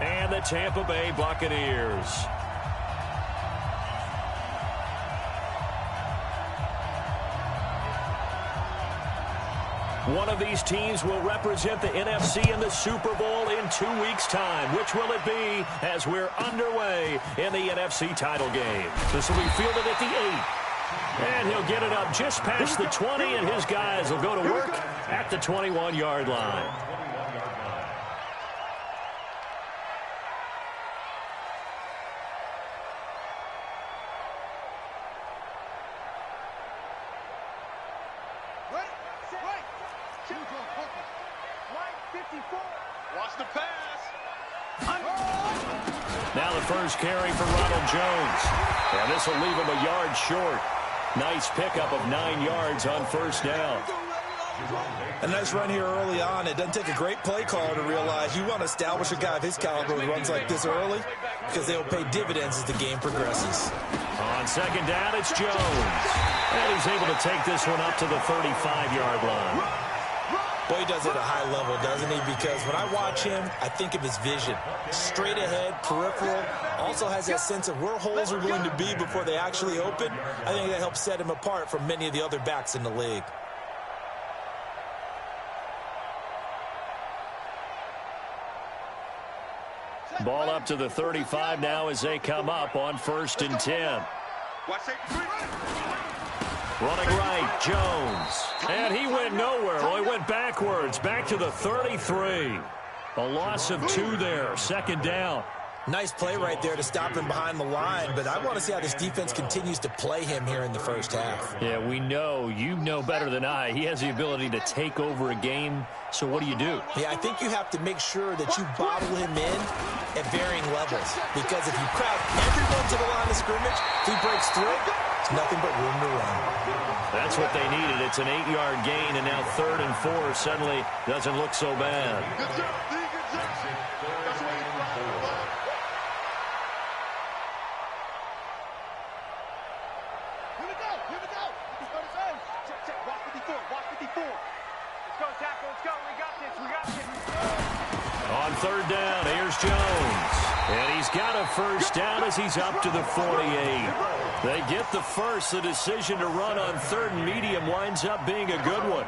and the Tampa Bay Buccaneers. One of these teams will represent the NFC in the Super Bowl in 2 weeks' time. Which will it be as we're underway in the NFC title game? This will be fielded at the 8. And he'll get it up just past the 20, and his guys will go to work at the 21-yard line. Now the first carry for Ronald Jones. And this will leave him a yard short. Nice pickup of 9 yards on first down. A nice run here early on. It doesn't take a great play caller to realize you want to establish a guy of his caliber who runs like this early because they will pay dividends as the game progresses. On second down, it's Jones. And he's able to take this one up to the 35-yard line. Boy, he does it at a high level, doesn't he? Because when I watch him, I think of his vision. Straight ahead, peripheral, also has that sense of where holes are going to be before they actually open. I think that helps set him apart from many of the other backs in the league. Ball up to the 35 now as they come up on 1st and 10. Running right, Jones. And he went nowhere. Well, he went backwards, back to the 33. A loss of 2 there, 2nd down. Nice play right there to stop him behind the line, but I want to see how this defense continues to play him here in the first half. Yeah, we know. You know better than I. He has the ability to take over a game, so what do you do? Yeah, I think you have to make sure that you bottle him in at varying levels, because if you crowd everyone to the line of scrimmage, if he breaks through, it's nothing but room to run. That's what they needed. It's an 8-yard gain, and now 3rd and 4 suddenly doesn't look so bad. On 3rd down, here's Jones. And he's got a first down as he's up to the 48. They get the first. The decision to run on 3rd and medium winds up being a good one.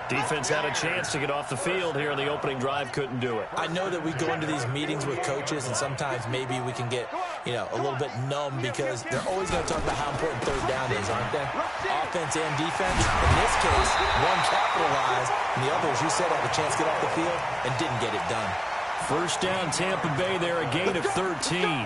Defense had a chance to get off the field here in the opening drive, couldn't do it. I know that we go into these meetings with coaches, and sometimes maybe we can get, a little bit numb because they're always going to talk about how important 3rd down is, aren't they? Offense and defense. In this case, one capitalized, and the other, as you said, had a chance to get off the field and didn't get it done. First down, Tampa Bay there, a gain of 13.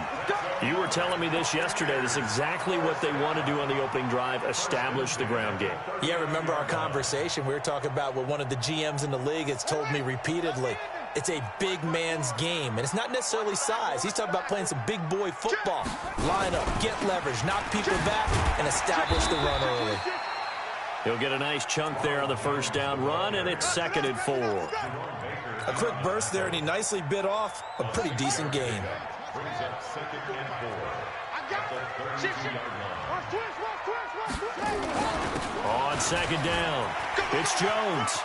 You were telling me this yesterday. This is exactly what they want to do on the opening drive, establish the ground game. Yeah, remember our conversation. We were talking about what one of the GMs in the league has told me repeatedly. It's a big man's game, and it's not necessarily size. He's talking about playing some big boy football. Line up, get leverage, knock people back, and establish the run early. He'll get a nice chunk there on the first down run, and it's 2nd and 4. A quick burst there, and he nicely bit off a pretty decent gain. On 2nd down, it's Jones.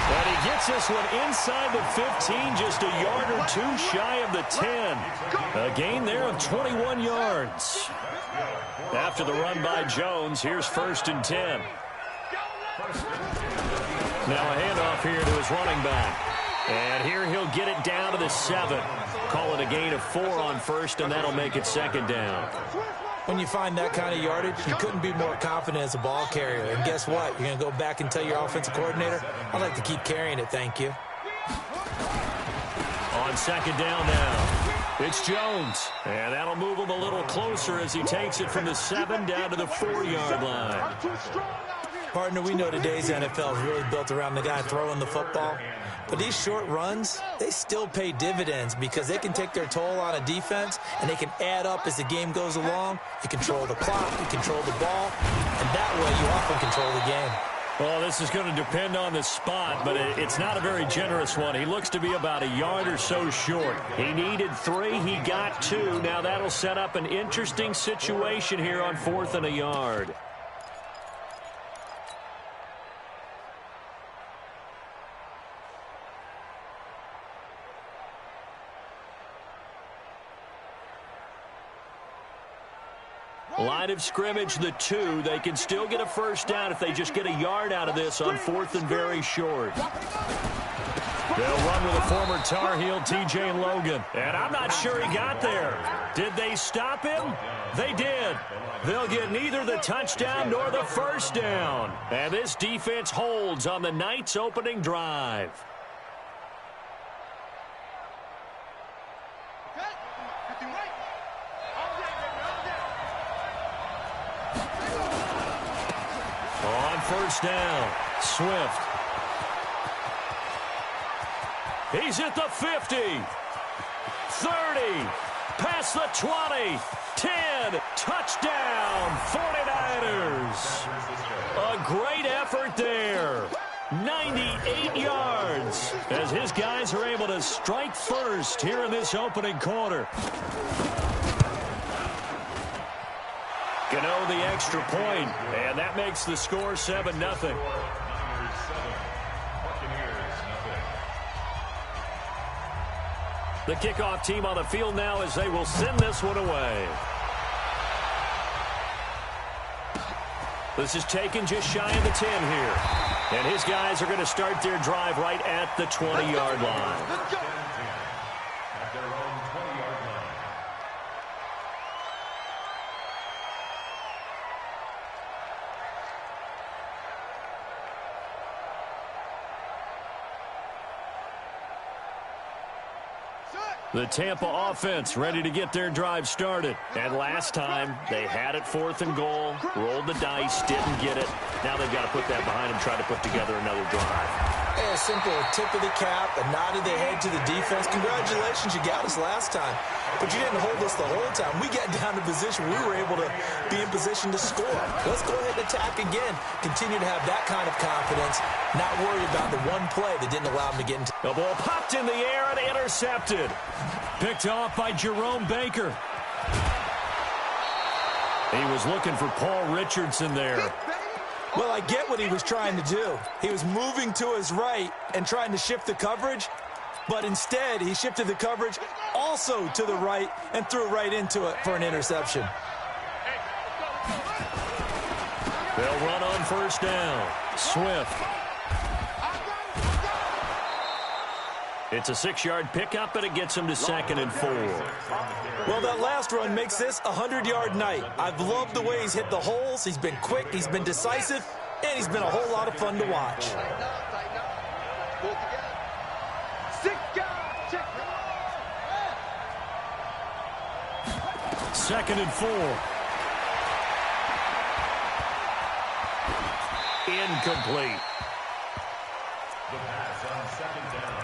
And he gets this one inside the 15, just a yard or 2 shy of the 10. A gain there of 21 yards. After the run by Jones, here's 1st and 10. Now a handoff here to his running back. And here he'll get it down to the 7. Call it a gain of 4 on 1st, and that'll make it 2nd down. When you find that kind of yardage, you couldn't be more confident as a ball carrier. And guess what? You're going to go back and tell your offensive coordinator, I'd like to keep carrying it, thank you. On 2nd down now, it's Jones. And that'll move him a little closer as he takes it from the 7 down to the 4-yard line. Partner, we know today's NFL is really built around the guy throwing the football. But these short runs, they still pay dividends because they can take their toll on a defense, and they can add up as the game goes along. You control the clock, you control the ball, and that way you often control the game. Well, this is going to depend on the spot, but it's not a very generous one. He looks to be about a yard or so short. He needed 3, he got 2. Now that'll set up an interesting situation here on 4th and a yard. Line of scrimmage, the 2. They can still get a first down if they just get a yard out of this on 4th and very short. They'll run with a former Tar Heel, T.J. Logan. And I'm not sure he got there. Did they stop him? They did. They'll get neither the touchdown nor the first down. And this defense holds on the night's opening drive. On first down, Swift. He's at the 50, 30, past the 20, 10, touchdown, 49ers. A great effort there. 98 yards as his guys are able to strike first here in this opening quarter. Gano the extra point, and that makes the score 7-0. The kickoff team on the field now as they will send this one away. This is taken just shy of the 10 here. And his guys are going to start their drive right at the 20-yard line. Let's go. The Tampa offense ready to get their drive started. And last time, they had it 4th and goal, rolled the dice, didn't get it. Now they've got to put that behind them, try to put together another drive. A simple tip of the cap, a nod of the head to the defense. Congratulations, you got us last time. But you didn't hold us the whole time. We got down to position. We were able to be in position to score. Let's go ahead and attack again. Continue to have that kind of confidence. Not worry about the one play that didn't allow them to get into. The ball popped in the air and intercepted. Picked off by Jerome Baker. He was looking for Paul Richardson there. Well, I get what he was trying to do. He was moving to his right and trying to shift the coverage, but instead he shifted the coverage also to the right and threw right into it for an interception. They'll run on first down. Swift. It's a 6-yard pickup, and it gets him to 2nd and 4. Well, that last run makes this a 100-yard night. I've loved the way he's hit the holes. He's been quick, he's been decisive, and he's been a whole lot of fun to watch. 2nd and 4. Incomplete. The pass on 2nd down.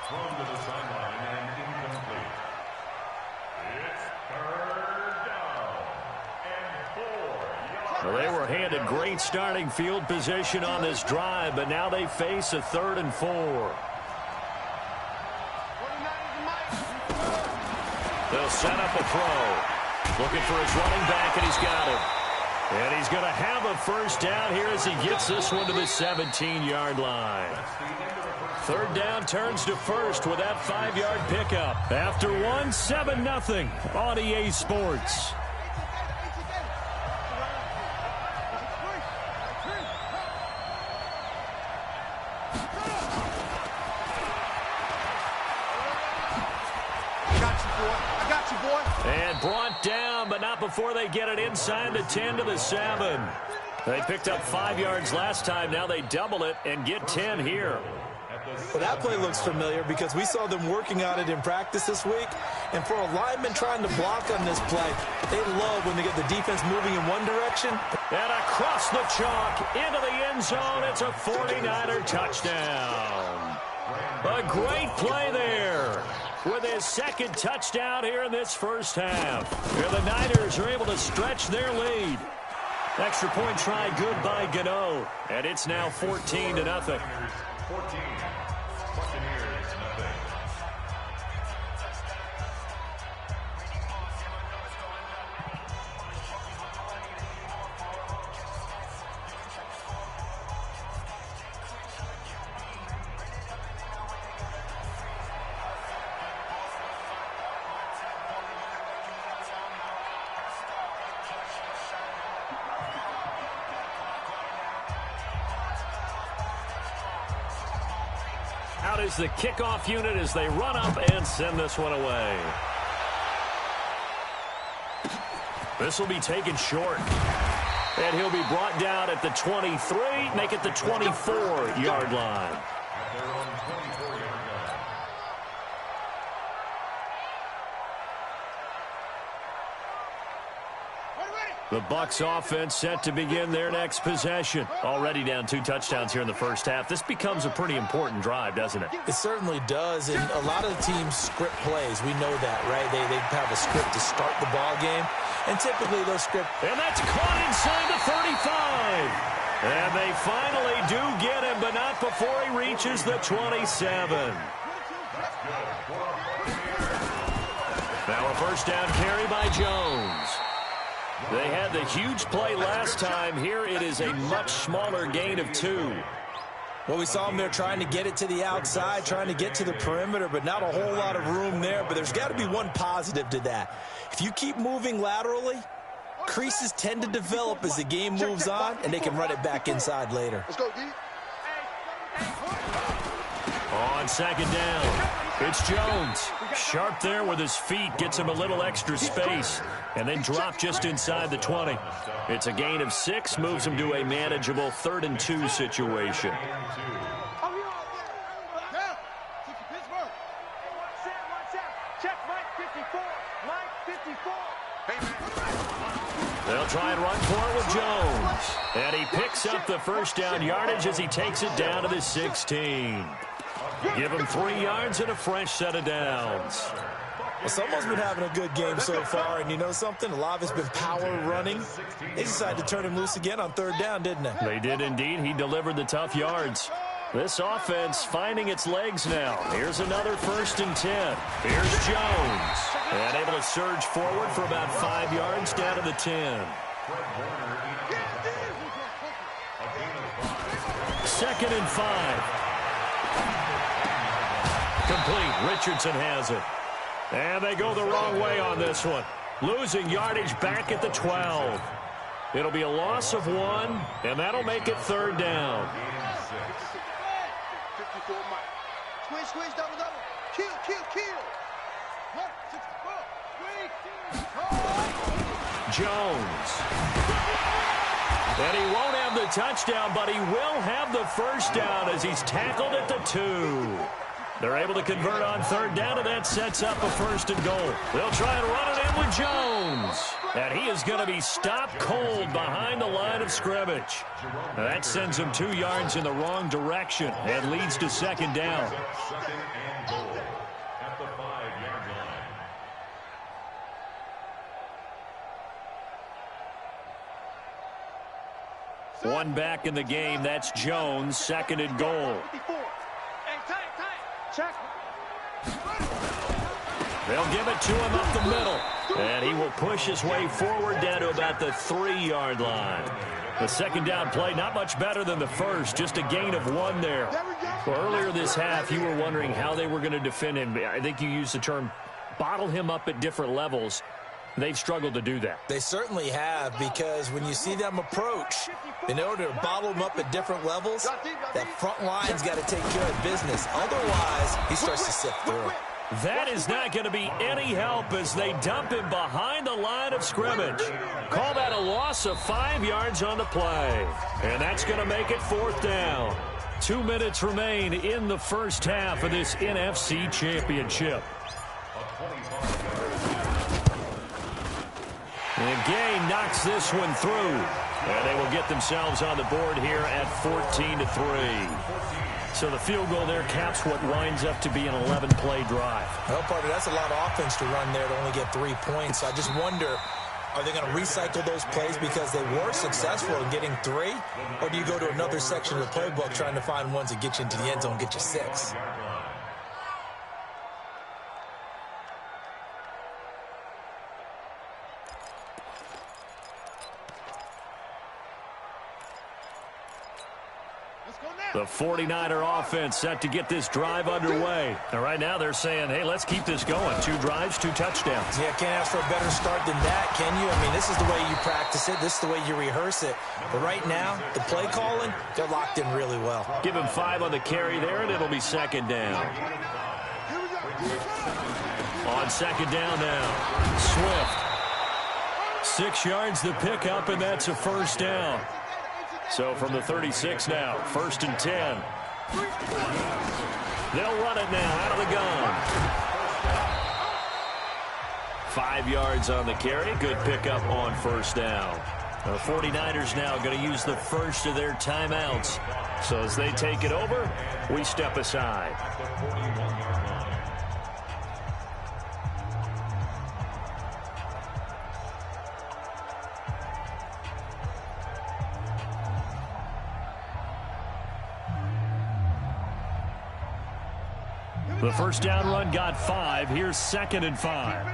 Thrown to the sideline and incomplete. It's 3rd down and 4 yards. Well, they were handed great starting field position on this drive, but now they face a 3rd and 4. They'll set up a throw. Looking for his running back, and he's got him. And he's going to have a first down here as he gets this one to the 17-yard line. 3rd down turns to 1st with that 5-yard pickup. After one, 7-0 on EA Sports. And brought down, but not before they get it inside the 10 to the 7. They picked up 5 yards last time. Now they double it and get 10 here. Well, that play looks familiar because we saw them working on it in practice this week. And for a lineman trying to block on this play, they love when they get the defense moving in one direction. And across the chalk, into the end zone, it's a 49er touchdown. A great play there with his 2nd touchdown here in this first half. Here the Niners are able to stretch their lead. Extra point try good by Gano. And it's now 14-0. 14. Buccaneers, nothing. out as the kickoff unit as they run up and send this one away. This will be taken short. And he'll be brought down at the 23, make it the 24-yard line. At their own 24-yard line. The Bucs offense set to begin their next possession. Already down 2 touchdowns here in the first half. This becomes a pretty important drive, doesn't it? It certainly does, and a lot of the teams script plays. We know that, right? They have a script to start the ball game, and typically those script. And that's caught inside the 35. And they finally do get him, but not before he reaches the 27. Now a first down carry by Jones. They had the huge play last time. Here it is a much smaller gain of 2. Well, we saw them there trying to get it to the outside, trying to get to the perimeter, but not a whole lot of room there. But there's got to be one positive to that. If you keep moving laterally, creases tend to develop as the game moves on, and they can run it back inside later. Let's go, D. On second down, it's Jones. Sharp there with his feet, gets him a little extra space, and then drop just inside the 20. It's a gain of 6, moves him to a manageable 3rd and 2 situation. They'll try and run for it with Jones. And he picks up the first down yardage as he takes it down to the 16. Give him 3 yards and a fresh set of downs. Well, someone's been having a good game so far, and you know something? A lot of it's been power running. They decided to turn him loose again on 3rd down, didn't they? They did indeed. He delivered the tough yards. This offense finding its legs now. Here's another 1st and 10. Here's Jones. And able to surge forward for about 5 yards down to the 10. 2nd and 5. Complete. Richardson has it. And they go the wrong way on this one. Losing yardage back at the 12. It'll be a loss of 1, and that'll make it 3rd down. 54 Mike. Squeeze, double. Kill. 1, 64. Jones. And he won't have the touchdown, but he will have the first down as he's tackled at the 2. They're able to convert on 3rd down, and that sets up a 1st and goal. They'll try and run it in with Jones. And he is going to be stopped cold behind the line of scrimmage. Now that sends him 2 yards in the wrong direction and leads to 2nd down. 2nd and goal at the 5-yard line. One back in the game. That's Jones. 2nd and goal. They'll give it to him up the middle. And he will push his way forward down to about the 3-yard line. The 2nd down play, not much better than the first. Just a gain of 1 there. Well, earlier this half, you were wondering how they were going to defend him. I think you used the term bottle him up at different levels. They've struggled to do that. They certainly have, because when you see them approach, in order to bottle them up at different levels, that front line's got to take care of business. Otherwise, he starts to sift through. That is not going to be any help as they dump him behind the line of scrimmage. Call that a loss of 5 yards on the play. And that's going to make it 4th down. 2 minutes remain in the first half of this NFC Championship. And Gay knocks this one through. And they will get themselves on the board here at 14-3. So the field goal there caps what winds up to be an 11-play drive. Well, partner, that's a lot of offense to run there to only get 3 points. I just wonder, are they going to recycle those plays because they were successful in getting 3? Or do you go to another section of the playbook trying to find ones that get you into the end zone and get you 6? Let's go now. The 49er offense set to get this drive underway. And right now they're saying, hey, let's keep this going. 2 drives, 2 touchdowns. Yeah, can't ask for a better start than that, can you? I mean, this is the way you practice it. This is the way you rehearse it. But right now, the play calling, they're locked in really well. Give him 5 on the carry there, and it'll be second down. On second down now, Swift. 6 yards to pick up, and that's a first down. So from the 36 now, 1st and 10. They'll run it now out of the gun. 5 yards on the carry. Good pickup on first down. The 49ers now going to use the first of their timeouts. So as they take it over, we step aside. The first down run got 5. Here's 2nd and 5.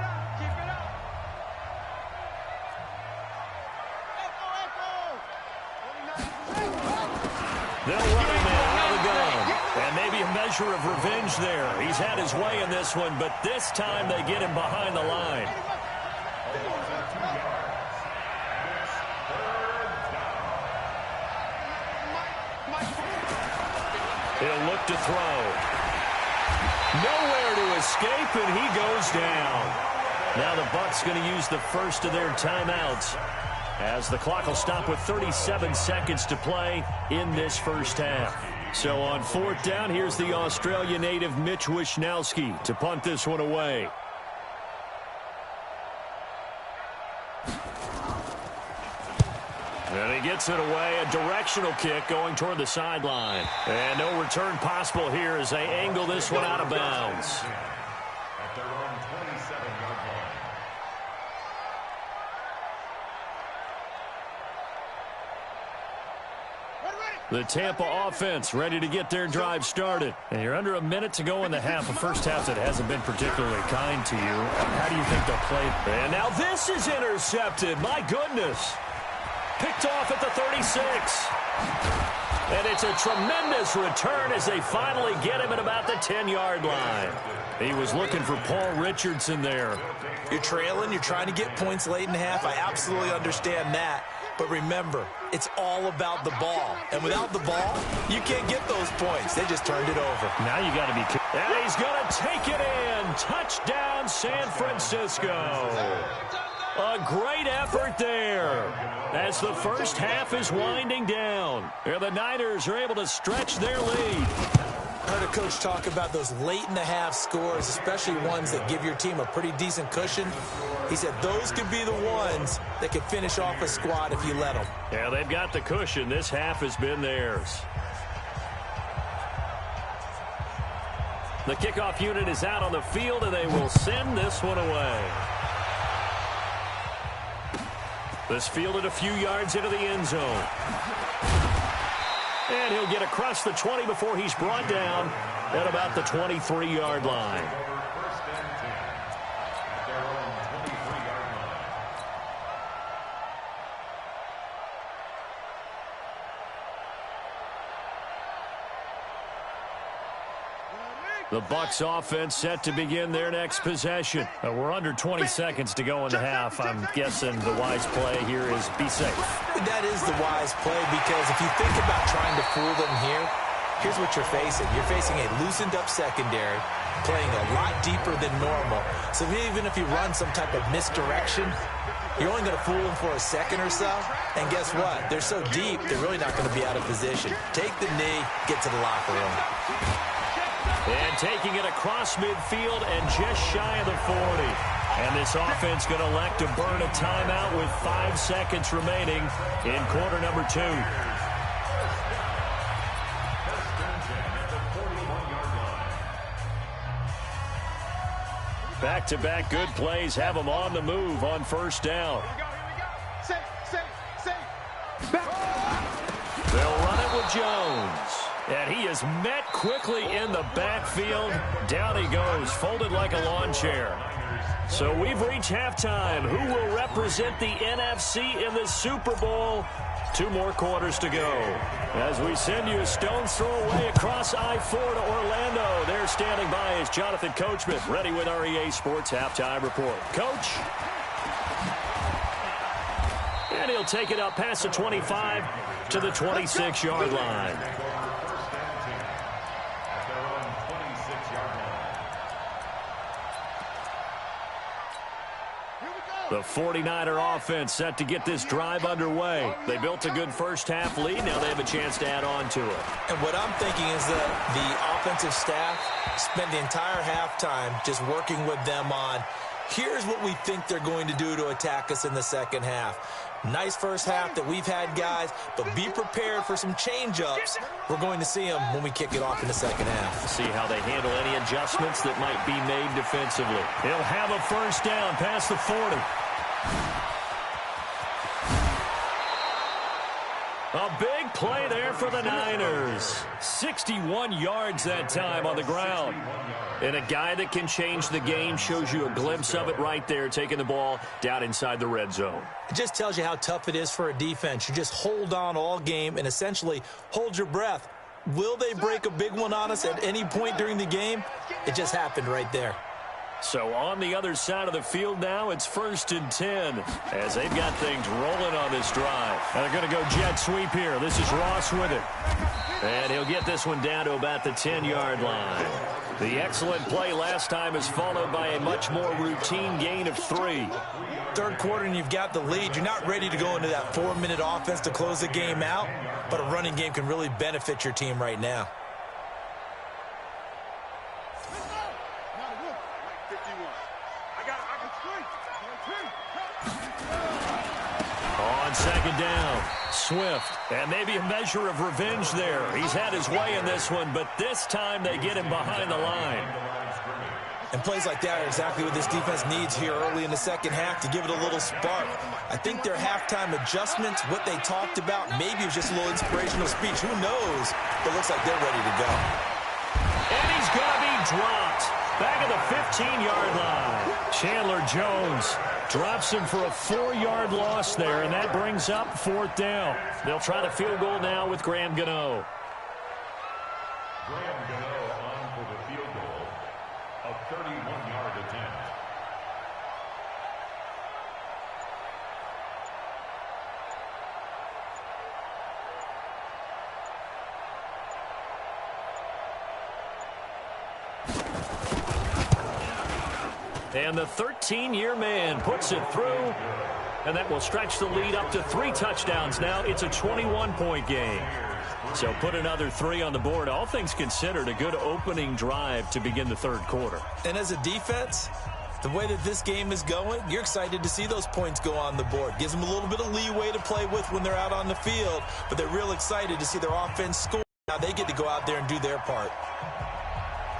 They'll run it now out of the gun. And maybe a measure of revenge there. He's had his way in this one, but this time they get him behind the line. He'll look to throw. Nowhere to escape, and he goes down. Now the Bucs going to use the first of their timeouts as the clock will stop with 37 seconds to play in this first half. So on 4th down, here's the Australia native Mitch Wishnowsky to punt this one away. And he gets it away, a directional kick going toward the sideline. And no return possible here as they angle this one out of bounds. At their own 27-yard line. The Tampa offense ready to get their drive started. And you're under a minute to go in the half. A first half that hasn't been particularly kind to you. How do you think they'll play? And now this is intercepted. My goodness. Picked off at the 36. And it's a tremendous return as they finally get him at about the 10-yard line. He was looking for Paul Richardson there. You're trailing. You're trying to get points late in the half. I absolutely understand that. But remember, it's all about the ball. And without the ball, you can't get those points. They just turned it over. Now you got to be careful. And he's going to take it in. Touchdown, San Francisco. A great effort there as the first half is winding down. And the Niners are able to stretch their lead. I heard a coach talk about those late-in-the-half scores, especially ones that give your team a pretty decent cushion. He said those could be the ones that could finish off a squad if you let them. Yeah, they've got the cushion. This half has been theirs. The kickoff unit is out on the field, and they will send this one away. This fielded a few yards into the end zone. And he'll get across the 20 before he's brought down at about the 23-yard line. The Bucs offense set to begin their next possession. We're under 20 seconds to go in the half. I'm guessing the wise play here is be safe. That is the wise play because if you think about trying to fool them here, here's what you're facing. You're facing a loosened-up secondary playing a lot deeper than normal. So even if you run some type of misdirection, you're only going to fool them for a second or so. And guess what? They're so deep, they're really not going to be out of position. Take the knee, get to the locker room. And taking it across midfield and just shy of the 40. And this offense going to elect to burn a timeout with 5 seconds remaining in quarter number 2. Back-to-back good plays have them on the move on first down. They'll run it with Jones. And he is met quickly in the backfield. Down he goes, folded like a lawn chair. So we've reached halftime. Who will represent the NFC in the Super Bowl? 2 more quarters to go. As we send you a stone's throw away across I-4 to Orlando. There standing by is Jonathan Coachman, ready with our EA Sports Halftime Report. Coach? And he'll take it up past the 25 to the 26-yard line. The 49er offense set to get this drive underway. They built a good first-half lead. Now they have a chance to add on to it. And what I'm thinking is that the offensive staff spent the entire halftime just working with them on, here's what we think they're going to do to attack us in the second half. Nice first half that we've had, guys, but be prepared for some change-ups. We're going to see them when we kick it off in the second half. See how they handle any adjustments that might be made defensively. He'll have a first down past the 40. A big play there for the Niners. 61 yards that time on the ground. And a guy that can change the game shows you a glimpse of it right there, taking the ball down inside the red zone. It just tells you how tough it is for a defense. You just hold on all game and essentially hold your breath. Will they break a big one on us at any point during the game? It just happened right there. So on the other side of the field now, it's 1st and 10 as they've got things rolling on this drive. And they're going to go jet sweep here. This is Ross with it. And he'll get this one down to about the 10-yard line. The excellent play last time is followed by a much more routine gain of 3. Third quarter and you've got the lead. You're not ready to go into that 4-minute offense to close the game out, but a running game can really benefit your team right now. On second down, Swift, and maybe a measure of revenge there. He's had his way in this one, but this time they get him behind the line. And plays like that are exactly what this defense needs here early in the second half to give it a little spark. I think their halftime adjustments, what they talked about, maybe it was just a little inspirational speech. Who knows? But it looks like they're ready to go. And he's going to be dropped back at the 15-yard line. Chandler Jones drops him for a 4-yard loss there, and that brings up 4th down. They'll try the field goal now with Graham Gano. Graham Gano on for the field goal, a 31-yard attempt. And the 13-year man puts it through, and that will stretch the lead up to 3 touchdowns now. It's a 21-point game. So put another 3 on the board. All things considered, a good opening drive to begin the third quarter. And as a defense, the way that this game is going, you're excited to see those points go on the board. Gives them a little bit of leeway to play with when they're out on the field, but they're real excited to see their offense score. Now they get to go out there and do their part.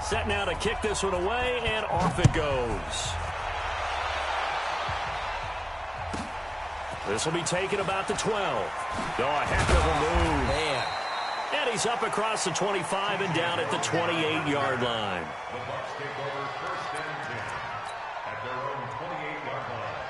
Set now to kick this one away, and off it goes. This will be taken about the 12. Oh, a heck of a move. Man. And he's up across the 25 and down at the 28-yard line. The Bucs take over 1st and 10 at their own 28-yard line.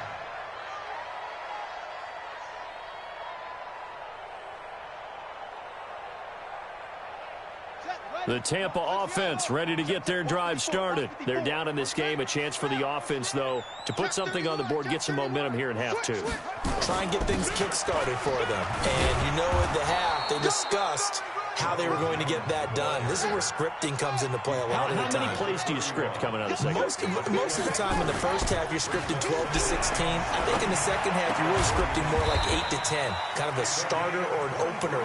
The Tampa offense ready to get their drive started. They're down in this game. A chance for the offense, though, to put something on the board, get some momentum here in half 2. Try and get things kick-started for them. And you know at the half, they discussed how they were going to get that done. This is where scripting comes into play a lot of the time. How many plays do you script coming out of the second? Most of the time in the first half, you're scripting 12 to 16. I think in the second half, you're really scripting more like 8 to 10. Kind of a starter or an opener,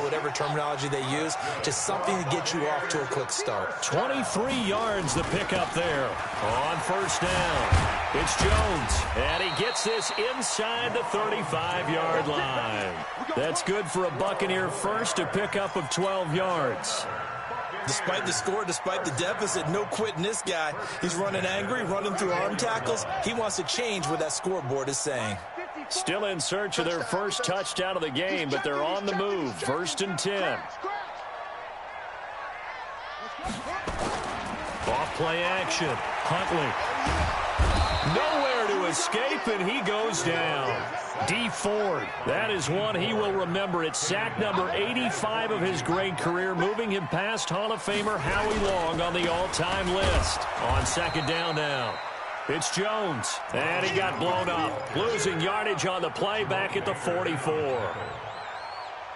whatever terminology they use. Just something to get you off to a quick start. 23 yards the pickup there on first down. It's Jones, and he gets this inside the 35-yard line. That's good for a Buccaneer first, to pick up of 12 yards. Despite the score, despite the deficit, no quitting this guy. He's running angry, running through arm tackles. He wants to change what that scoreboard is saying. Still in search of their first touchdown of the game, but they're on the move. 1st and 10. Off play action. Huntley. Nowhere to escape, and he goes down. D Ford, that is one he will remember. It's sack number 85 of his great career, moving him past Hall of Famer Howie Long on the all-time list. On second down now, it's Jones, and he got blown up, losing yardage on the play back at the 44.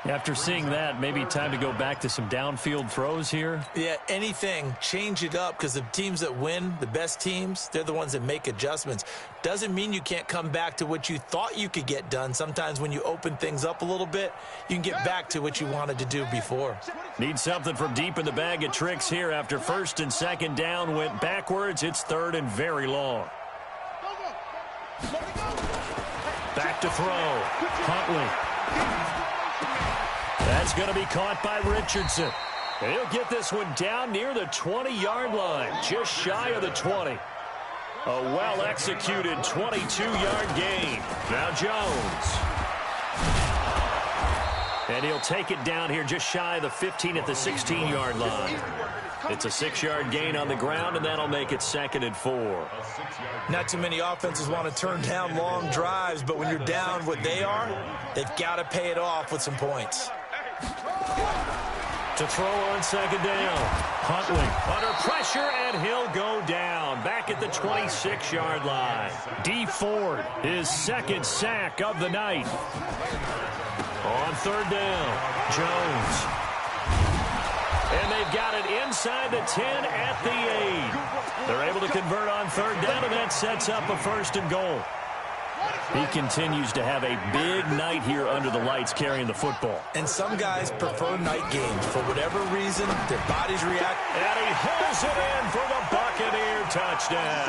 After seeing that, maybe time to go back to some downfield throws here. Yeah, anything. Change it up, because the teams that win, the best teams, they're the ones that make adjustments. Doesn't mean you can't come back to what you thought you could get done. Sometimes when you open things up a little bit, you can get back to what you wanted to do before. Need something from deep in the bag of tricks here. After first and second down went backwards, it's third and very long. Back to throw. Huntley. That's going to be caught by Richardson. And he'll get this one down near the 20-yard line, just shy of the 20. A well-executed 22-yard gain. Now Jones. And he'll take it down here just shy of the 15 at the 16-yard line. It's a 6-yard gain on the ground, and that'll make it 2nd and 4. Not too many offenses want to turn down long drives, but when you're down what they are, they've got to pay it off with some points. To throw on second down. Huntley under pressure, and he'll go down back at the 26-yard line. D Ford, his second sack of the night. On third down, Jones. And they've got it inside the 10 at the 8. They're able to convert on third down, and that sets up a 1st and goal. He continues to have a big night here under the lights carrying the football. And some guys prefer night games. For whatever reason, their bodies react. And he hauls it in for the Buccaneer touchdown.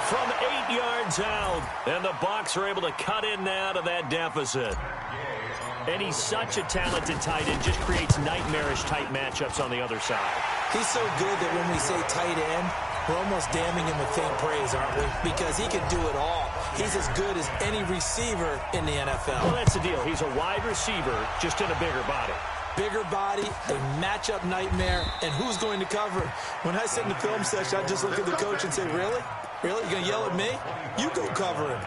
From 8 yards out, and the Bucs are able to cut in now to that deficit. And he's such a talented tight end, just creates nightmarish-type matchups on the other side. He's so good that when we say tight end, we're almost damning him with faint praise, aren't we? Because he can do it all. He's as good as any receiver in the NFL. Well, that's the deal. He's a wide receiver, just in a bigger body. Bigger body, a matchup nightmare, and who's going to cover? When I sit in the film session, I just look at the coach and say, really? Really? You're going to yell at me? You go cover him.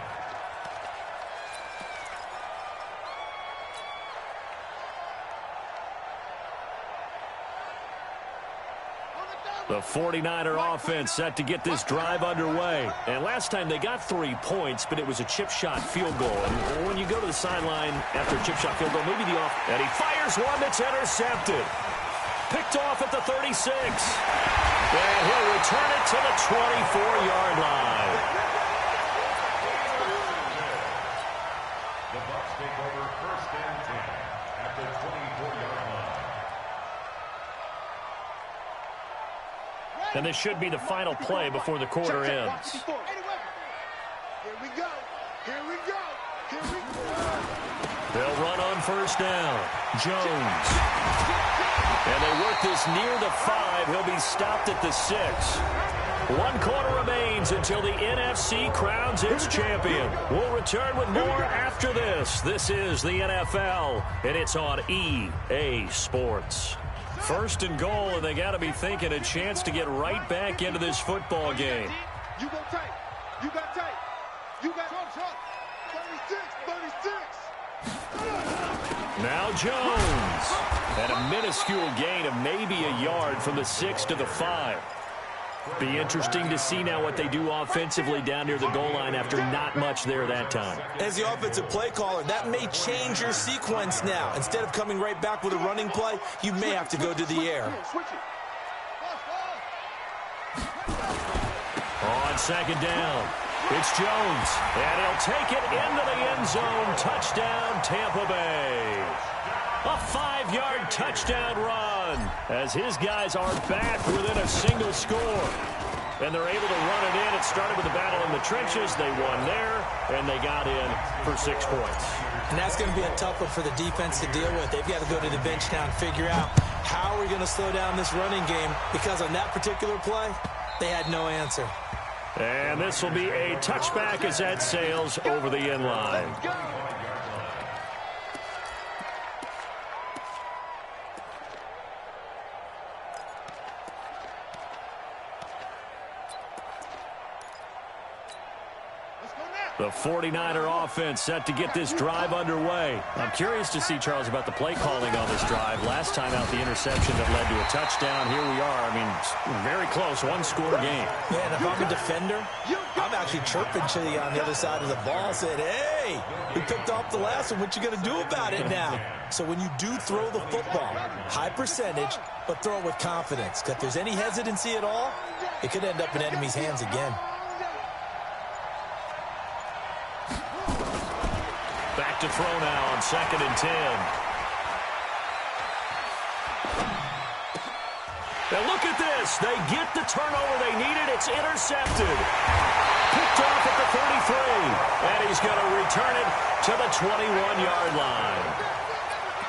The 49er offense set to get this drive underway. And last time they got 3 points, but it was a chip shot field goal. And when you go to the sideline after a chip shot field goal, maybe the off, and he fires one that's intercepted. Picked off at the 36. And he'll return it to the 24-yard line. The Bucs take over 1st and 10 at the 24-yard line. And this should be the final play before the quarter ends. Here we go. Here we go. Here we go. They'll run on first down. Jones. And they work this near the 5. He'll be stopped at the 6. 1 quarter remains until the NFC crowns its champion. We'll return with more after this. This is the NFL, and it's on EA Sports. 1st and goal, and they got to be thinking a chance to get right back into this football game. You go tight. You got tight. You got 36, 36. Now Jones. And a minuscule gain of maybe a yard from the 6 to the 5. Be interesting to see now what they do offensively down near the goal line after not much there that time. As the offensive play caller, that may change your sequence now. Instead of coming right back with a running play, you may have to go to the air. On second down, it's Jones. And he'll take it into the end zone. Touchdown, Tampa Bay. A 5-yard touchdown run as his guys are back within a single score. And they're able to run it in. It started with a battle in the trenches. They won there, and they got in for 6 points. And that's going to be a tough one for the defense to deal with. They've got to go to the bench now and figure out how we're going to slow down this running game, because on that particular play, they had no answer. And this will be a touchback as that sails over the end line. The 49er offense set to get this drive underway. I'm curious to see, Charles, about the play calling on this drive. Last time out, the interception that led to a touchdown. Here we are. I mean, very close, one-score game. Yeah, and if I'm a defender, I'm actually chirping Chili on the other side of the ball, saying, hey, we picked off the last one. What you going to do about it now? So when you do throw the football, high percentage, but throw it with confidence. Because if there's any hesitancy at all, it could end up in enemy's hands again. Back to throw now on 2nd and 10. Now look at this. They get the turnover they needed. It's intercepted. Picked off at the 33. And he's going to return it to the 21-yard line.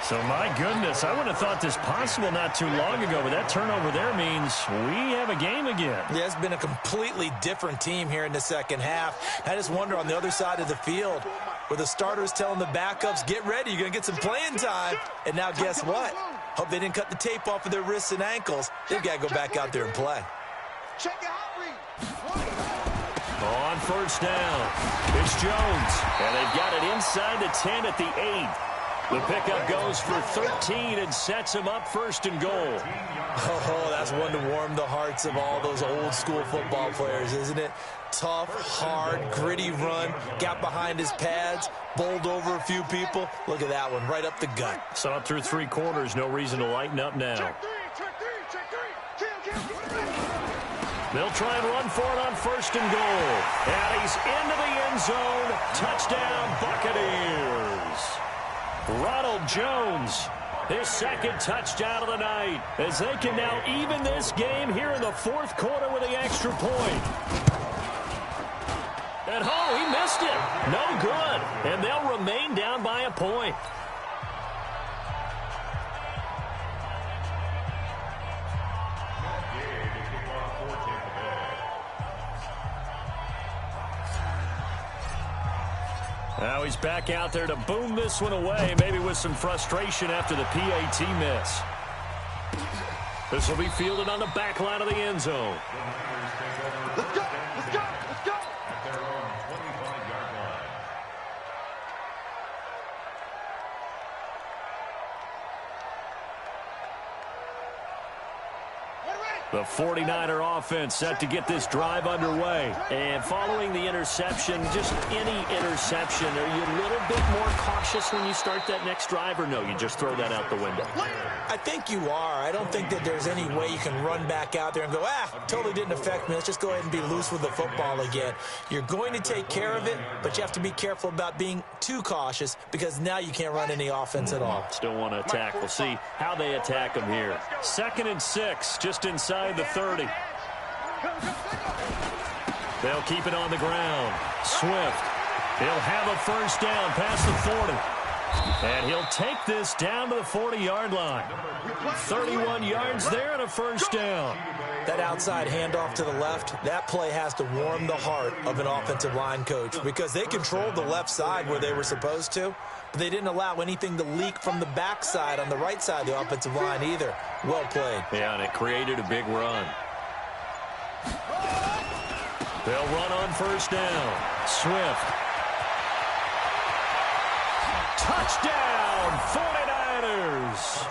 So, my goodness, I would have thought this possible not too long ago, but that turnover there means we have a game again. Yeah, it's been a completely different team here in the second half. I just wonder on the other side of the field, where the starters telling the backups, get ready, you're going to get some playing time. And now guess what? Hope they didn't cut the tape off of their wrists and ankles. They've got to go back out there and play. Check it out, Reed. On 1st down, it's Jones. And they've got it inside the 10 at the 8. The pickup goes for 13 and sets him up 1st and goal. Oh, that's one to warm the hearts of all those old-school football players, isn't it? Tough, hard, gritty run, got behind his pads, bowled over a few people. Look at that one, right up the gut. Saw it through 3 quarters, no reason to lighten up now. Check three. Kill. They'll try and run for it on 1st and goal. And he's into the end zone. Touchdown, Buccaneers. Ronald Jones, his 2nd touchdown of the night, as they can now even this game here in the 4th quarter with the extra point. And he missed it. No good. And they'll remain down by a point. Now he's back out there to boom this one away, maybe with some frustration after the PAT miss. This will be fielded on the back line of the end zone. Let's go. At their own 25-yard line. The 49er offense set to get this drive underway. And following the interception, just any interception, are you a little bit more cautious when you start that next drive, or no, you just throw that out the window? I think you are. I don't think that there's any way you can run back out there and go, totally didn't affect me. Let's just go ahead and be loose with the football again. You're going to take care of it, but you have to be careful about being too cautious because now you can't run any offense at all. Still want to attack. We'll see how they attack them here. 2nd and 6, just inside the 30. They'll keep it on the ground. Swift. He'll have a 1st down past the 40. And he'll take this down to the 40-yard line. 31 yards there and a 1st down. That outside handoff to the left, that play has to warm the heart of an offensive line coach because they controlled the left side where they were supposed to, but they didn't allow anything to leak from the backside on the right side of the offensive line either. Well played. Yeah, and it created a big run. They'll run on 1st down. Swift. Touchdown, 49ers.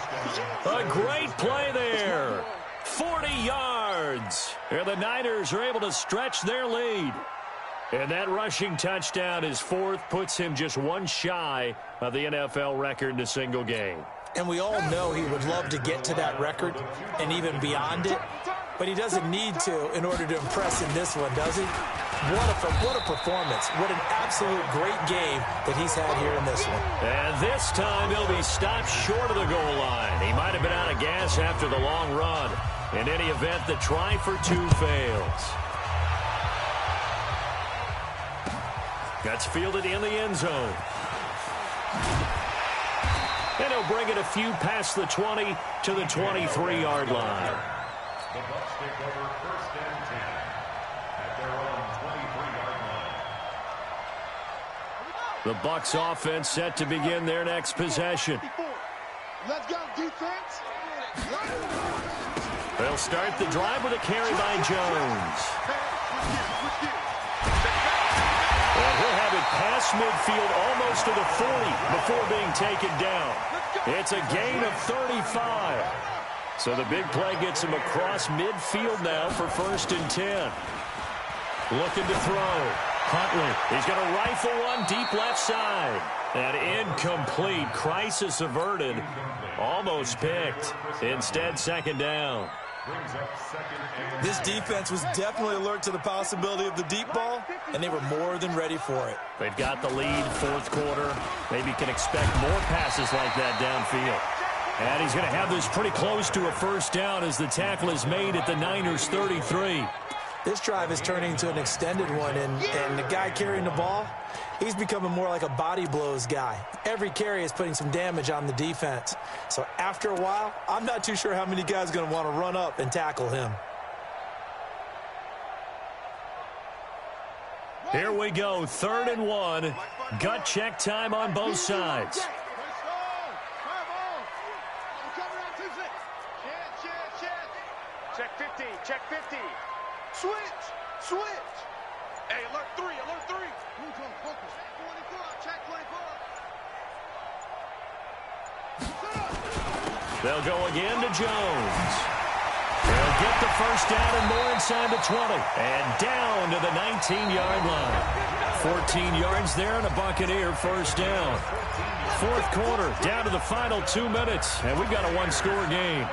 A great play there. 40 yards. And the Niners are able to stretch their lead. And that rushing touchdown is 4th, puts him just one shy of the NFL record in a single game. And we all know he would love to get to that record and even beyond it, but he doesn't need to in order to impress in this one, does he? What a performance. What an absolute great game that he's had here in this one. And this time he'll be stopped short of the goal line. He might have been out of gas after the long run. In any event, the try for 2 fails. That's fielded in the end zone. And he'll bring it a few past the 20 to the 23-yard line. The Bucs take over 1st and 10 at their own 23-yard line. The Bucs offense set to begin their next possession. Let's go, defense. They'll start the drive with a carry by Jones. And he'll have midfield, almost to the 40 before being taken down. It's a gain of 35. So the big play gets him across midfield now for 1st and 10. Looking to throw. Huntley, he's going to rifle one deep left side. And incomplete. Crisis averted. Almost picked. Instead, 2nd down. This defense was definitely alert to the possibility of the deep ball, and they were more than ready for it. They've got the lead, 4th quarter. Maybe can expect more passes like that downfield. And he's going to have this pretty close to a 1st down as the tackle is made at the Niners' 33. This drive is turning into an extended one, and the guy carrying the ball, he's becoming more like a body blows guy. Every carry is putting some damage on the defense. So after a while, I'm not too sure how many guys are going to want to run up and tackle him. Here we go, 3rd and 1. Gut check time on both sides. Check 50, check 50. Switch. Hey, alert 3. Move on, focus. 24, check 24. They'll go again to Jones. They'll get the 1st down and more inside the 20. And down to the 19-yard line. 14 yards there and a Buccaneer 1st down. 4th quarter, down to the final 2 minutes. And we've got a 1-score game.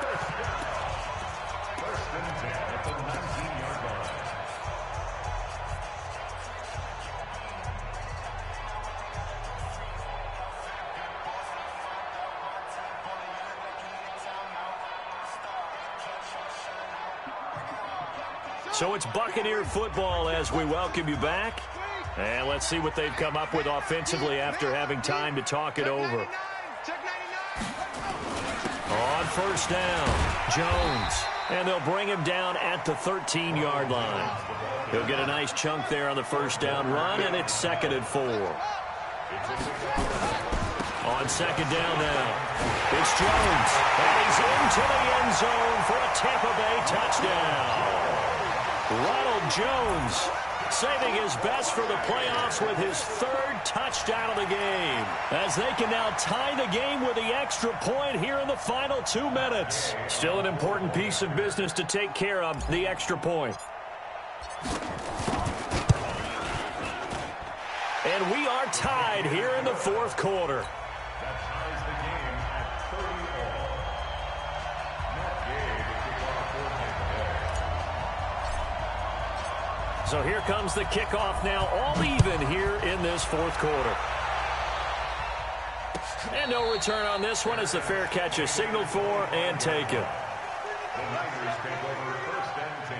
So it's Buccaneer football as we welcome you back. And let's see what they've come up with offensively after having time to talk it over. On 1st down, Jones. And they'll bring him down at the 13-yard line. He'll get a nice chunk there on the 1st down run, and it's 2nd and 4. On 2nd down now, it's Jones. And he's into the end zone for a Tampa Bay touchdown. Ronald Jones saving his best for the playoffs with his 3rd touchdown of the game, as they can now tie the game with the extra point here in the final 2 minutes. Still an important piece of business to take care of, the extra point. And we are tied here in the 4th quarter. So here comes the kickoff now, all even here in this 4th quarter. And no return on this one as the fair catch is signaled for and taken. The Niners take over 1st and 10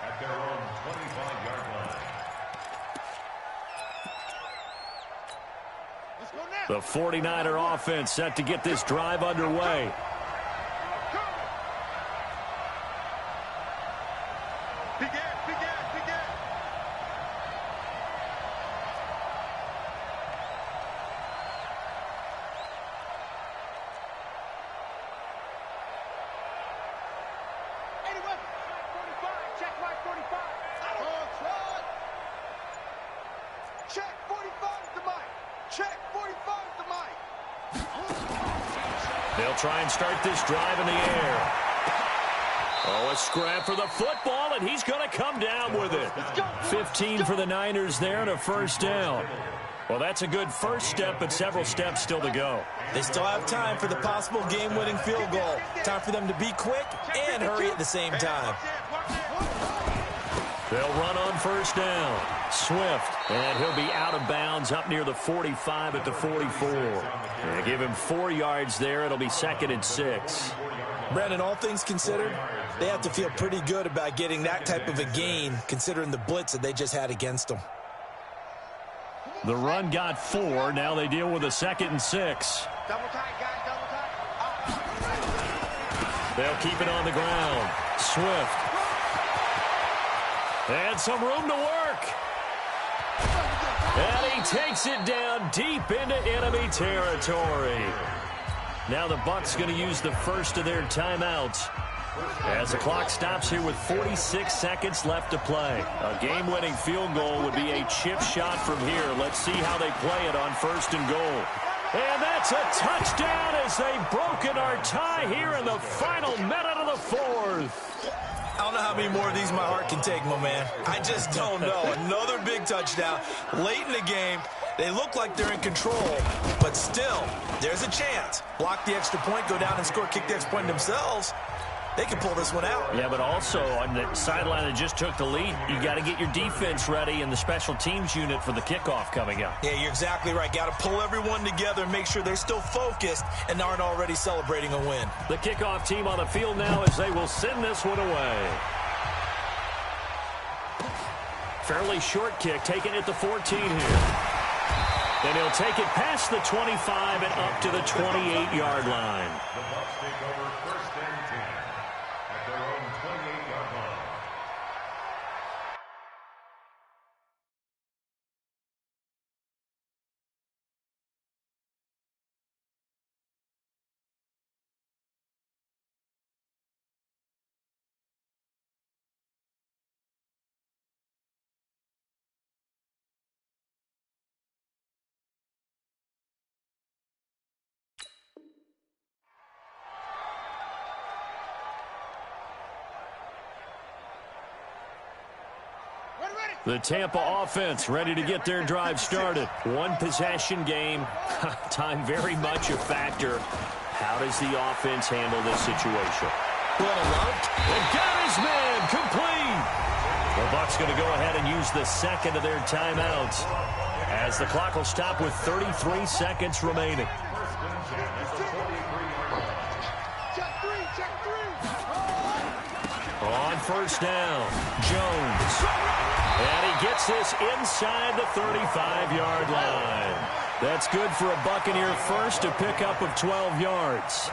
at their own 25-yard line. The 49er offense set to get this drive underway. They'll try and start this drive in the air. Oh, a scrap for the football, and he's going to come down with it. 15 for the Niners there and a 1st down. Well, that's a good first step, but several steps still to go. They still have time for the possible game-winning field goal. Time for them to be quick and hurry at the same time. They'll run on 1st down. Swift, and he'll be out of bounds up near the 45 at the 44. And give him 4 yards there. It'll be 2nd and 6. Brandon, all things considered, they have to feel pretty good about getting that type of a gain, considering the blitz that they just had against them. The run got 4. Now they deal with a 2nd and 6. Double tight, guys, double tight. They'll keep it on the ground. Swift. And some room to work. And he takes it down deep into enemy territory. Now the Bucs going to use the first of their timeouts. As the clock stops here with 46 seconds left to play. A game-winning field goal would be a chip shot from here. Let's see how they play it on 1st and goal. And that's a touchdown as they've broken our tie here in the final minute of the 4th. I don't know how many more of these my heart can take, my man. I just don't know. Another big touchdown late in the game. They look like they're in control, but still, there's a chance. Block the extra point, go down and score, kick the extra point themselves. They can pull this one out. Yeah, but also on the sideline that just took the lead, you got to get your defense ready and the special teams unit for the kickoff coming up. Yeah, you're exactly right. Got to pull everyone together and make sure they're still focused and aren't already celebrating a win. The kickoff team on the field now as they will send this one away. Fairly short kick, taking it to 14 here. Then he'll take it past the 25 and up to the 28-yard line. The Bucs take over 1st and 10 at their own 28-yard line. The Tampa offense ready to get their drive started. One possession game. Time very much a factor. How does the offense handle this situation? And got his man complete. The Bucs going to go ahead and use the second of their timeouts as the clock will stop with 33 seconds remaining. On 1st down, Jones. And he gets this inside the 35-yard line. That's good for a Buccaneer first, a pickup of 12 yards.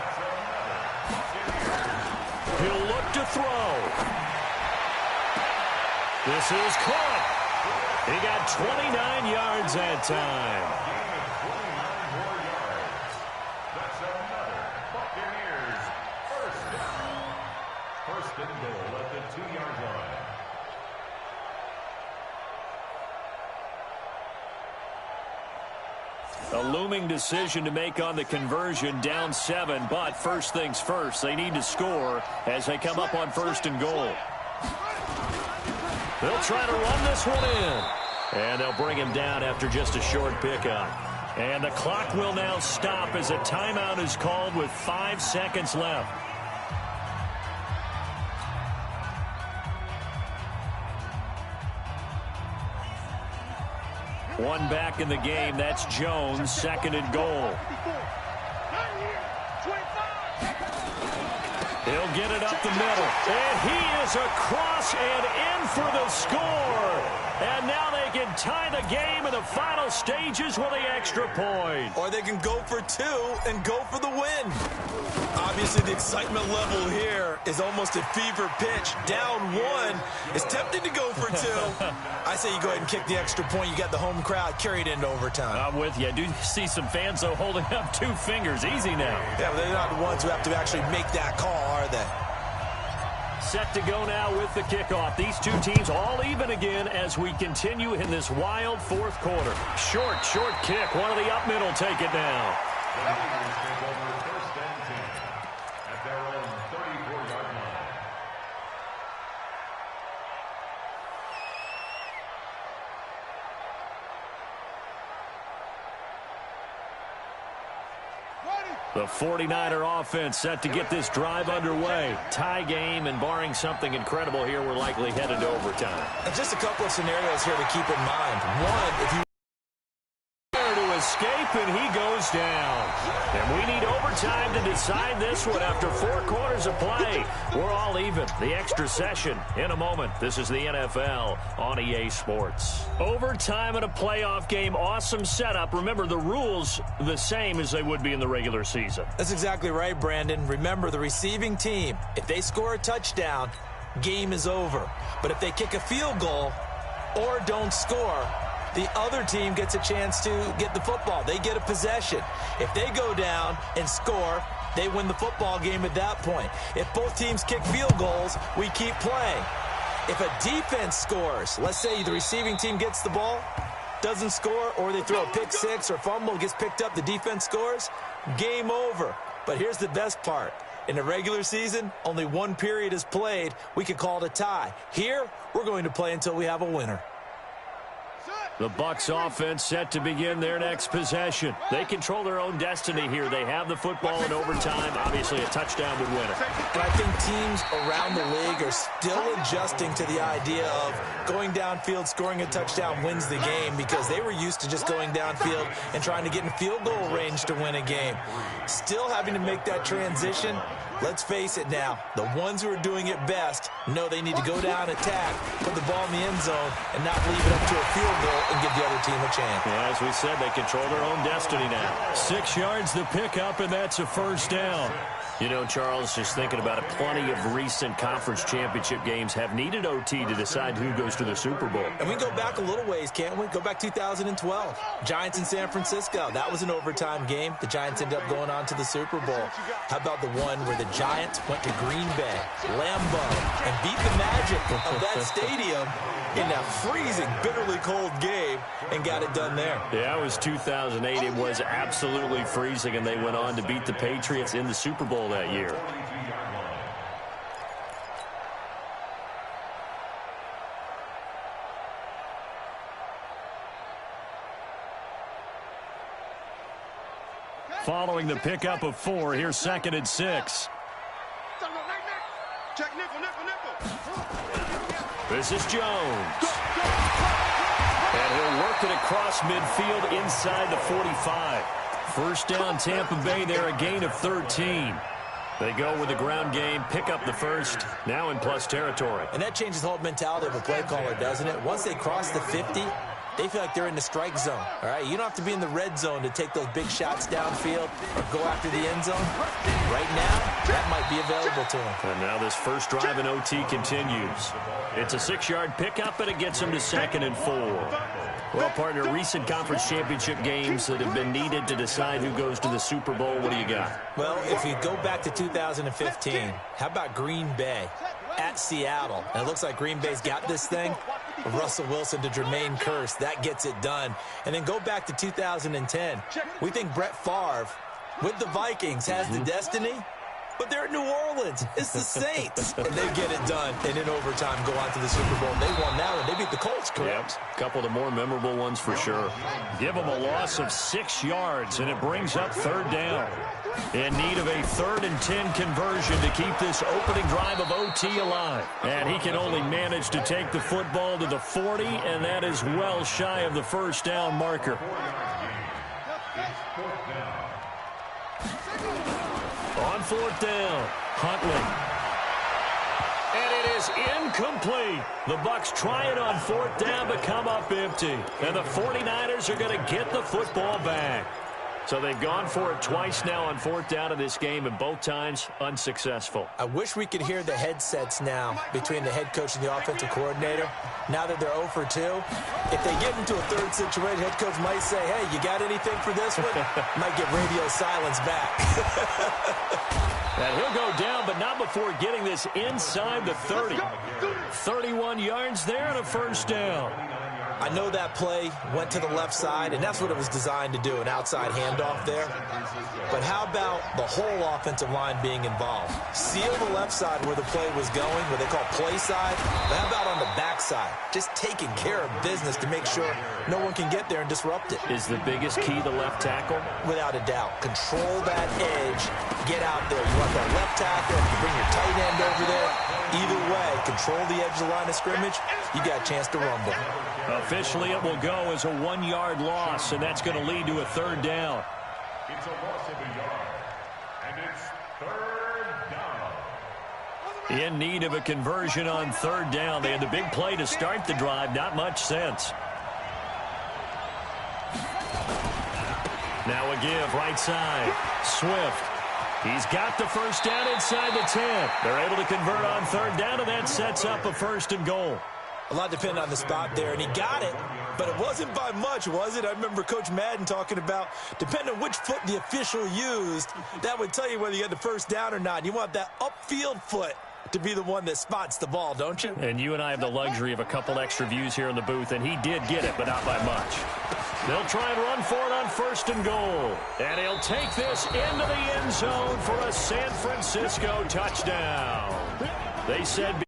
He'll look to throw. This is caught. He got 29 yards that time. That's another Buccaneers first down. 1st and goal at the 2-yard line. A looming decision to make on the conversion, down 7, but first things first, they need to score as they come up on 1st and goal. They'll try to run this one in, and they'll bring him down after just a short pickup. And the clock will now stop as a timeout is called with 5 seconds left. One back in the game. That's Jones, 2nd and goal. He'll get it up the middle. And he is across and in for the score. And now they can tie the game in the final stages with the extra point. Or they can go for 2 and go for the win. Obviously, the excitement level here is almost at fever pitch. Down 1. It's tempting to go for 2. I say you go ahead and kick the extra point. You got the home crowd carried into overtime. I'm with you. I do see some fans, though, holding up 2 fingers. Easy now. Yeah, but they're not the ones who have to actually make that call, are they? Set to go now with the kickoff. These two teams all even again as we continue in this wild 4th quarter. Short kick. One of the up middle take it now. The Raiders take over 1st and 10 at their own 34-yard line. The 49er offense set to get this drive underway. Tie game, and barring something incredible here, we're likely headed to overtime. And just a couple of scenarios here to keep in mind. One, if you to escape, and he goes down. And we need overtime to decide this one after 4 quarters of play. We're all even. The extra session in a moment. This is the NFL on EA Sports. Overtime in a playoff game. Awesome setup. Remember, the rules the same as they would be in the regular season. That's exactly right, Brandon. Remember, the receiving team, if they score a touchdown, game is over. But if they kick a field goal or don't score, the other team gets a chance to get the football. They get a possession. If they go down and score, They win the football game at that point. If both teams kick field goals, we keep playing. If a defense scores, let's say the receiving team gets the ball, doesn't score, or they throw a pick six or fumble, gets picked up, the defense scores, game over. But here's the best part. In the regular season, only one period is played. We can call it a tie. Here, we're going to play until we have a winner. The Bucs offense set to begin their next possession. They control their own destiny here. They have the football in overtime. Obviously, a touchdown would win it. And I think teams around the league are still adjusting to the idea of going downfield, scoring a touchdown wins the game, because they were used to just going downfield and trying to get in field goal range to win a game. Still having to make that transition. Let's face it now, the ones who are doing it best know they need to go down, attack, put the ball in the end zone, and not leave it up to a field goal and give the other team a chance. Yeah, as we said, they control their own destiny now. 6 yards the pickup, and that's a first down. You know, Charles, just thinking about it, plenty of recent conference championship games have needed OT to decide who goes to the Super Bowl. And we can go back a little ways, can't we? Go back 2012. Giants in San Francisco. That was an overtime game. The Giants ended up going on to the Super Bowl. How about the one where the Giants went to Green Bay, Lambeau, and beat the magic of that stadium in that freezing, bitterly cold game and got it done there? Yeah, it was 2008. It was absolutely freezing, and they went on to beat the Patriots in the Super Bowl that year. Following the pickup of 4, here's 2nd and 6. Check nickel. This is Jones. And he'll work it across midfield inside the 45. First down, Tampa Bay there, a gain of 13. They go with the ground game, pick up the first, now in plus territory. And that changes the whole mentality of a play caller, doesn't it? Once they cross the 50, they feel like they're in the strike zone, all right? You don't have to be in the red zone to take those big shots downfield or go after the end zone. Right now, that might be available to them. And now this first drive in OT continues. It's a 6-yard pickup, and it gets them to 2nd and 4. Well, partner, recent conference championship games that have been needed to decide who goes to the Super Bowl, what do you got? Well, if you go back to 2015, how about Green Bay at Seattle? And it looks like Green Bay's got this thing. Russell Wilson to Jermaine Kearse, that gets it done. And then go back to 2010. We think Brett Favre with the Vikings has the destiny, but they're at New Orleans. It's the Saints. And they get it done. And in overtime, go on to the Super Bowl. They won that one. They beat the Colts, correct? Yep. A couple of the more memorable ones for sure. Give them a loss of 6 yards, and it brings up 3rd down. In need of a 3rd and 10 conversion to keep this opening drive of OT alive. And he can only manage to take the football to the 40, and that is well shy of the first down marker. On 4th down, Huntley. And it is incomplete. The Bucs try it on 4th down, but come up empty. And the 49ers are going to get the football back. So they've gone for it twice now on 4th down in this game, and both times unsuccessful. I wish we could hear the headsets now between the head coach and the offensive coordinator. Now that they're 0 for 2, if they get into a third situation, head coach might say, hey, you got anything for this one? Might get radio silence back. And he'll go down, but not before getting this inside the 30. 31 yards there and a first down. I know that play went to the left side, and that's what it was designed to do, an outside handoff there. But how about the whole offensive line being involved? Seal the left side where the play was going, what they call play side. But how about on the back side? Just taking care of business to make sure no one can get there and disrupt it. Is the biggest key the left tackle? Without a doubt. Control that edge. Get out there. You want that left tackle. You bring your tight end over there. Either way, control the edge of the line of scrimmage. You got a chance to rumble. Officially, it will go as a 1-yard loss, and that's going to lead to a 3rd down. It's a loss of a yard, and it's 3rd down. In need of a conversion on 3rd down. They had the big play to start the drive. Not much sense. Now a give, right side. Swift. He's got the first down inside the 10. They're able to convert on 3rd down, and that sets up a 1st and goal. A lot depended on the spot there, and he got it, but it wasn't by much, was it? I remember Coach Madden talking about, depending on which foot the official used, that would tell you whether you had the first down or not. You want that upfield foot to be the one that spots the ball, don't you? And you and I have the luxury of a couple extra views here in the booth, and he did get it, but not by much. They'll try and run for it on 1st and goal. And he'll take this into the end zone for a San Francisco touchdown. They said